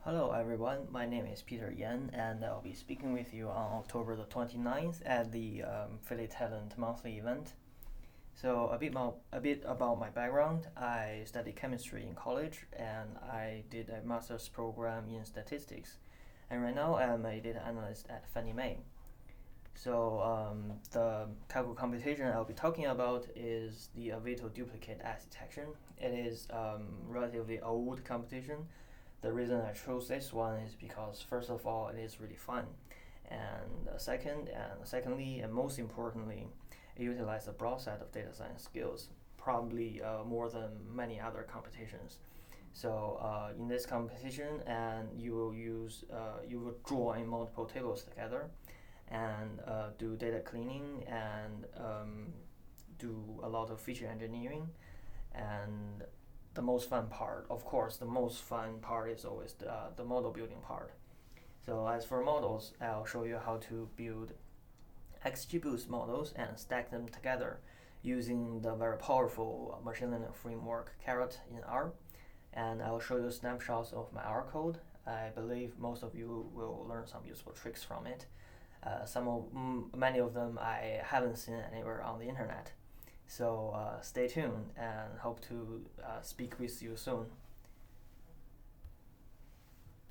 Hello everyone, my name is Peter Yan and I'll be speaking with you on October the 29th at the PhillyTalent monthly event. So a bit about my background. I studied chemistry in college and I did a master's program in statistics. And right now I'm a data analyst at Fannie Mae. The calculus computation I'll be talking about is the Avito duplicate as detection. It is relatively old computation. The reason I chose this one is because first of all it is really fun, and secondly and most importantly, it utilizes a broad set of data science skills, probably more than many other competitions. In this competition, and you will draw in multiple tables together, and do data cleaning and do a lot of feature engineering, and the most fun part, of course, the most fun part is always the model building part. So as for models, I'll show you how to build XGBoost models and stack them together using the very powerful machine learning framework Carrot in R. And I'll show you snapshots of my R code. I believe most of you will learn some useful tricks from it. Many of them I haven't seen anywhere on the internet. Stay tuned and hope to speak with you soon.